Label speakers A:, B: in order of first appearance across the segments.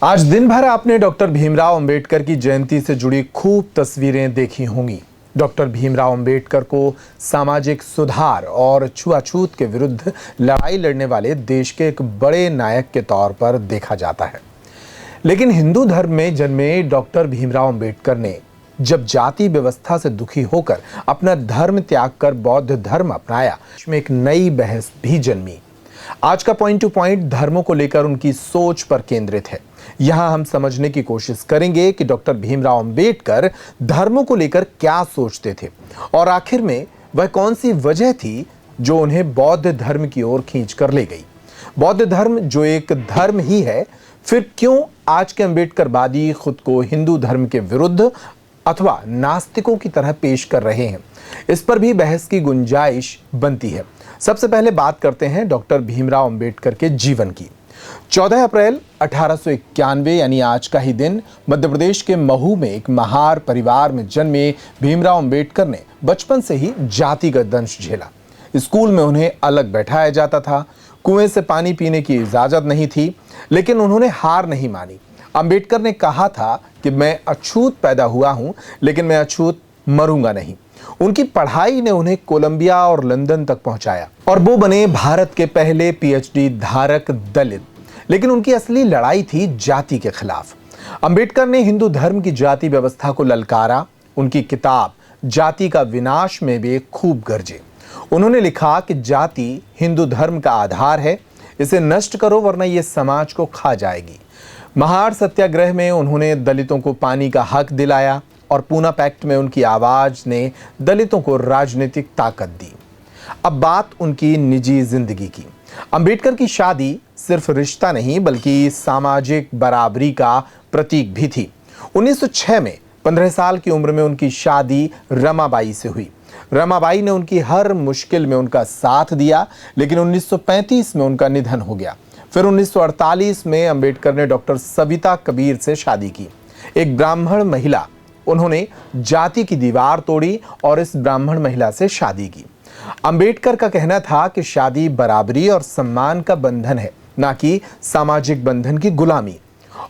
A: आज दिन भर आपने डॉक्टर भीमराव अंबेडकर की जयंती से जुड़ी खूब तस्वीरें देखी होंगी। डॉक्टर भीमराव अंबेडकर को सामाजिक सुधार और छुआछूत के विरुद्ध लड़ाई लड़ने वाले देश के एक बड़े नायक के तौर पर देखा जाता है। लेकिन हिंदू धर्म में जन्मे डॉक्टर भीमराव अंबेडकर ने जब जाति व्यवस्था से दुखी होकर अपना धर्म त्याग कर बौद्ध धर्म अपनाया, इसमें एक नई बहस भी जन्मी। आज का पॉइंट टू पॉइंट धर्मों को लेकर उनकी सोच पर केंद्रित है। यहां हम समझने की कोशिश करेंगे कि डॉक्टर भीमराव अंबेडकर धर्मों को लेकर क्या सोचते थे और आखिर में वह कौन सी वजह थी जो उन्हें बौद्ध धर्म की ओर खींच कर ले गई। बौद्ध धर्म जो एक धर्म ही है, फिर क्यों आज के अंबेडकरवादी खुद को हिंदू धर्म के विरुद्ध अथवा नास्तिकों की तरह पेश कर रहे हैं, इस पर भी बहस की गुंजाइश बनती है। सबसे पहले बात करते हैं डॉक्टर भीमराव अंबेडकर के जीवन की। 14 अप्रैल 1891 यानी आज का ही दिन मध्य प्रदेश के महू में एक महार परिवार में जन्मे भीमराव अंबेडकर ने बचपन से ही जातिगत दंश झेला। स्कूल में उन्हें अलग बैठाया जाता था, कुएं से पानी पीने की इजाजत नहीं थी, लेकिन उन्होंने हार नहीं मानी। अंबेडकर ने कहा था कि मैं अछूत पैदा हुआ हूं, लेकिन मैं अछूत मरूंगा नहीं। उनकी पढ़ाई ने उन्हें कोलंबिया और लंदन तक पहुंचाया और वो बने भारत के पहले पीएचडी धारक दलित। लेकिन उनकी असली लड़ाई थी जाति के खिलाफ। अंबेडकर ने हिंदू धर्म की जाति व्यवस्था को ललकारा। उनकी किताब जाति का विनाश में वे खूब गरजे। उन्होंने लिखा कि जाति हिंदू धर्म का आधार है, इसे नष्ट करो वरना यह समाज को खा जाएगी। महार सत्याग्रह में उन्होंने दलितों को पानी का हक दिलाया और पूना पैक्ट में उनकी आवाज ने दलितों को राजनीतिक ताकत दी। अब बात उनकी निजी जिंदगी की। अंबेडकर की शादी सिर्फ रिश्ता नहीं बल्कि सामाजिक बराबरी का प्रतीक भी थी। 1906 में 15 साल की उम्र में उनकी शादी रमाबाई से हुई। रमाबाई ने उनकी हर मुश्किल में उनका साथ दिया, लेकिन 1935 में उनका निधन हो गया। फिर 1948 में अंबेडकर ने डॉक्टर सविता कबीर से शादी की, एक ब्राह्मण महिला। उन्होंने जाति की दीवार तोड़ी और इस ब्राह्मण महिला से शादी की। अंबेडकर का कहना था कि शादी बराबरी और सम्मान का बंधन है, ना कि सामाजिक बंधन की गुलामी।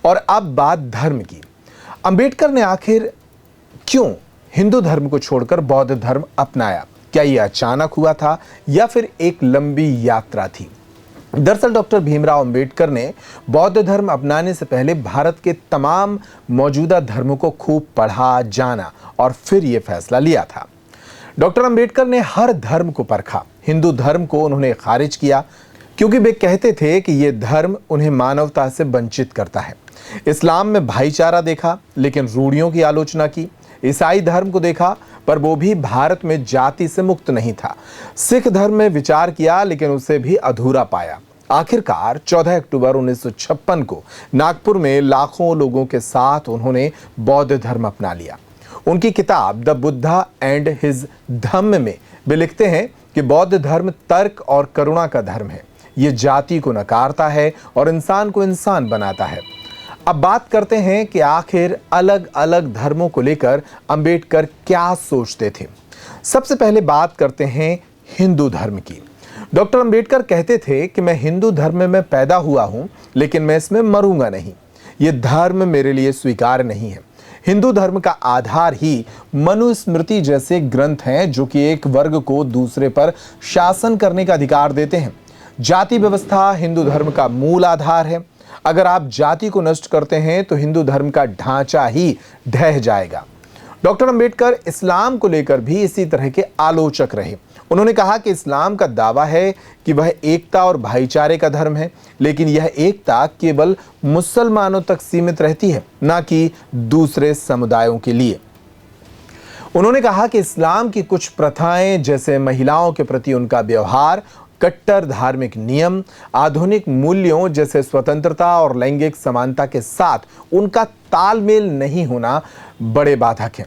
A: और अब बात धर्म की। अंबेडकर ने आखिर क्यों हिंदू धर्म को छोड़कर बौद्ध धर्म अपनाया? क्या यह अचानक हुआ था या फिर एक लंबी यात्रा थी? दरअसल डॉक्टर भीमराव अंबेडकर ने बौद्ध धर्म अपनाने से पहले भारत के तमाम मौजूदा धर्मों को खूब पढ़ा, जाना और फिर यह फैसला लिया था। डॉक्टर अंबेडकर ने हर धर्म को परखा। हिंदू धर्म को उन्होंने खारिज किया क्योंकि वे कहते थे कि यह धर्म उन्हें मानवता से वंचित करता है। इस्लाम में भाईचारा देखा, लेकिन रूढ़ियों की आलोचना की। ईसाई धर्म को देखा, पर वो भी भारत में जाति से मुक्त नहीं था। सिख धर्म में विचार किया, लेकिन उसे भी अधूरा पाया। आखिरकार 14 अक्टूबर 1956 को नागपुर में लाखों लोगों के साथ उन्होंने बौद्ध धर्म अपना लिया। उनकी किताब द बुद्धा एंड हिज धम्म में वे लिखते हैं कि बौद्ध धर्म तर्क और करुणा का धर्म है। ये जाति को नकारता है और इंसान को इंसान बनाता है। अब बात करते हैं कि आखिर अलग अलग धर्मों को लेकर अंबेडकर क्या सोचते थे। सबसे पहले बात करते हैं हिंदू धर्म की। डॉक्टर अंबेडकर कहते थे कि मैं हिंदू धर्म में पैदा हुआ हूं, लेकिन मैं इसमें मरूंगा नहीं। यह धर्म मेरे लिए स्वीकार्य नहीं है। हिंदू धर्म का आधार ही मनुस्मृति जैसे ग्रंथ हैं, जो कि एक वर्ग को दूसरे पर शासन करने का अधिकार देते हैं। जाति व्यवस्था हिंदू धर्म का मूल आधार है। अगर आप जाति को नष्ट करते हैं तो हिंदू धर्म का ढांचा ही ढह जाएगा। डॉक्टर अंबेडकर इस्लाम को लेकर भी इसी तरह के आलोचक रहे। उन्होंने कहा कि इस्लाम का दावा है कि वह एकता और भाईचारे का धर्म है, लेकिन यह एकता केवल मुसलमानों तक सीमित रहती है, ना कि दूसरे समुदायों के लिए। उन्होंने कहा कि इस्लाम की कुछ प्रथाएं, जैसे महिलाओं के प्रति उनका व्यवहार, कट्टर धार्मिक नियम, आधुनिक मूल्यों जैसे स्वतंत्रता और लैंगिक समानता के साथ उनका तालमेल नहीं होना बड़े बाधक हैं।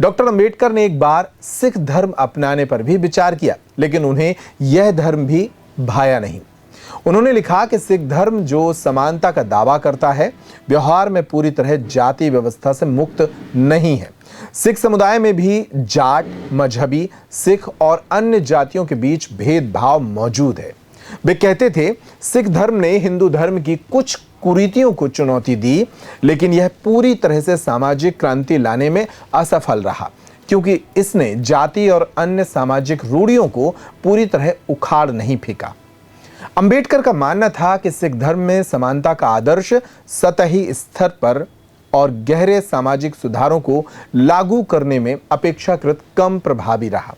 A: डॉक्टर अंबेडकर ने एक बार सिख धर्म अपनाने पर भी विचार किया, लेकिन उन्हें यह धर्म भी भाया नहीं। उन्होंने लिखा कि सिख धर्म जो समानता का दावा करता है, व्यवहार में पूरी तरह जाति व्यवस्था से मुक्त नहीं है। सिख समुदाय में भी जाट, मजहबी सिख और अन्य जातियों के बीच भेदभाव मौजूद है। वे कहते थे सिख धर्म ने हिंदू धर्म की कुछ कुरीतियों को चुनौती दी, लेकिन यह पूरी तरह से सामाजिक क्रांति लाने में असफल रहा, क्योंकि इसने जाति और अन्य सामाजिक रूढ़ियों को पूरी तरह उखाड़ नहीं फेंका। अंबेडकर का मानना था कि सिख धर्म में समानता का आदर्श सतही स्तर पर और गहरे सामाजिक सुधारों को लागू करने में अपेक्षाकृत कम प्रभावी रहा।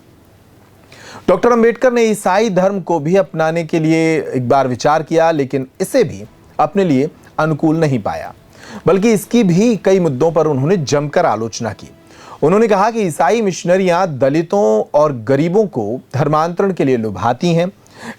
A: डॉक्टर अंबेडकर ने ईसाई धर्म को भी अपनाने के लिए एक बार विचार किया, लेकिन इसे भी अपने लिए अनुकूल नहीं पाया, बल्कि इसकी भी कई मुद्दों पर उन्होंने जमकर आलोचना की। उन्होंने कहा कि ईसाई मिशनरियां दलितों और गरीबों को धर्मांतरण के लिए लुभाती हैं,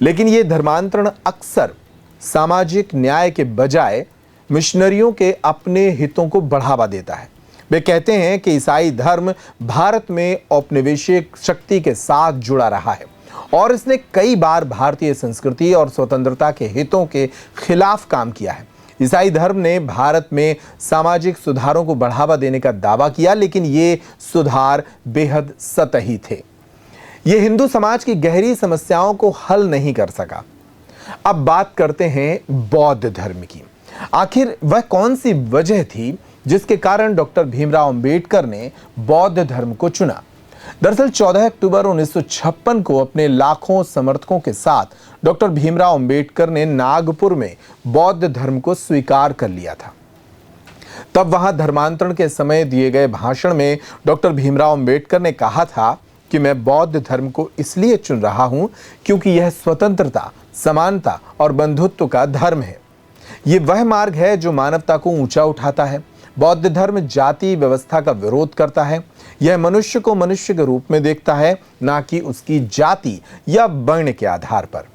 A: लेकिन ये धर्मांतरण अक्सर सामाजिक न्याय के बजाय मिशनरियों के अपने हितों को बढ़ावा देता है। वे कहते हैं कि ईसाई धर्म भारत में औपनिवेशिक शक्ति के साथ जुड़ा रहा है और इसने कई बार भारतीय संस्कृति और स्वतंत्रता के हितों के खिलाफ काम किया है। ईसाई धर्म ने भारत में सामाजिक सुधारों को बढ़ावा देने का दावा किया, लेकिन ये सुधार बेहद सतही थे। ये हिंदू समाज की गहरी समस्याओं को हल नहीं कर सका। अब बात करते हैं बौद्ध धर्म की। आखिर वह कौन सी वजह थी जिसके कारण डॉक्टर भीमराव अंबेडकर ने बौद्ध धर्म को चुना? दरअसल 14 अक्टूबर 1956 को अपने लाखों समर्थकों के साथ डॉक्टर भीमराव अंबेडकर ने नागपुर में बौद्ध धर्म को स्वीकार कर लिया था। तब वहां धर्मांतरण के समय दिए गए भाषण में डॉक्टर भीमराव अंबेडकर ने कहा था कि मैं बौद्ध धर्म को इसलिए चुन रहा हूं क्योंकि यह स्वतंत्रता, समानता और बंधुत्व का धर्म है। ये वह मार्ग है जो मानवता को ऊंचा उठाता है। बौद्ध धर्म जाति व्यवस्था का विरोध करता है। यह मनुष्य को मनुष्य के रूप में देखता है, ना कि उसकी जाति या वर्ण के आधार पर।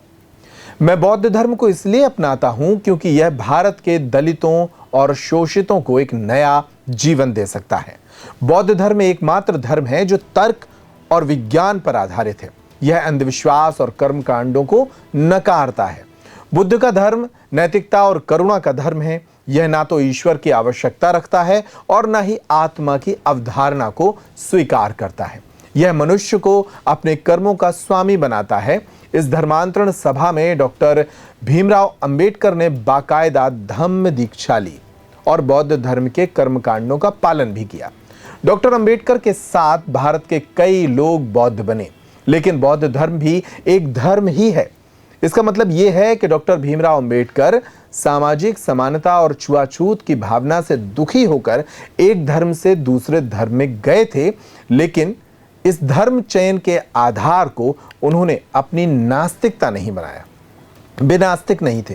A: मैं बौद्ध धर्म को इसलिए अपनाता हूं क्योंकि यह भारत के दलितों और शोषितों को एक नया जीवन दे सकता है। बौद्ध धर्म एकमात्र धर्म है जो तर्क और विज्ञान पर आधारित है। यह अंधविश्वास और कर्मकांडों को नकारता है। बुद्ध का धर्म नैतिकता और करुणा का धर्म है। यह ना तो ईश्वर की आवश्यकता रखता है और ना ही आत्मा की अवधारणा को स्वीकार करता है। यह मनुष्य को अपने कर्मों का स्वामी बनाता है। इस धर्मांतरण सभा में डॉक्टर भीमराव अंबेडकर ने बाकायदा धम्म दीक्षा ली और बौद्ध धर्म के कर्मकांडों का पालन भी किया। डॉक्टर अंबेडकर के साथ भारत के कई लोग बौद्ध बने, लेकिन बौद्ध धर्म भी एक धर्म ही है। इसका मतलब यह है कि डॉक्टर भीमराव अंबेडकर सामाजिक समानता और छुआछूत की भावना से दुखी होकर एक धर्म से दूसरे धर्म में गए थे, लेकिन इस धर्म चयन के आधार को उन्होंने अपनी नास्तिकता नहीं बनाया। वे नास्तिक नहीं थे,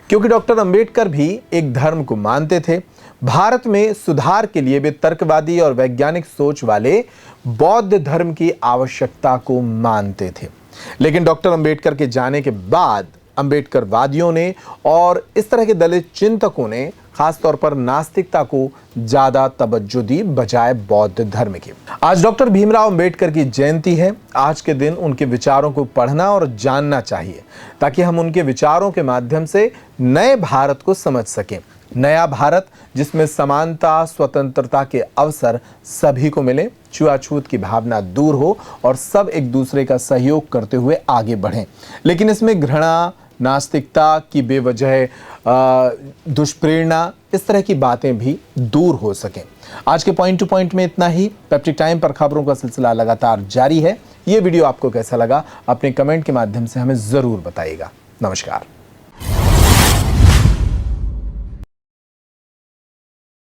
A: क्योंकि डॉक्टर अंबेडकर भी एक धर्म को मानते थे। भारत में सुधार के लिए वे तर्कवादी और वैज्ञानिक सोच वाले बौद्ध धर्म की आवश्यकता को मानते थे। लेकिन डॉक्टर अंबेडकर के जाने के बाद अंबेडकरवादियों ने और इस तरह के दलित चिंतकों ने खासतौर पर नास्तिकता को ज्यादा तवज्जो दी बजाय बौद्ध धर्म के। आज डॉक्टर भीमराव अंबेडकर की जयंती है। आज के दिन उनके विचारों को पढ़ना और जानना चाहिए, ताकि हम उनके विचारों के माध्यम से नए भारत को समझ सकें। नया भारत जिसमें समानता, स्वतंत्रता के अवसर सभी को मिले, छुआछूत की भावना दूर हो और सब एक दूसरे का सहयोग करते हुए आगे बढ़ें। लेकिन इसमें घृणा, नास्तिकता की बेवजह दुष्प्रेरणा, इस तरह की बातें भी दूर हो सकें। आज के पॉइंट टू पॉइंट में इतना ही। पेप्टिक टाइम पर खबरों का सिलसिला लगातार जारी है। ये वीडियो आपको कैसा लगा अपने कमेंट के माध्यम से हमें जरूर बताइएगा। नमस्कार।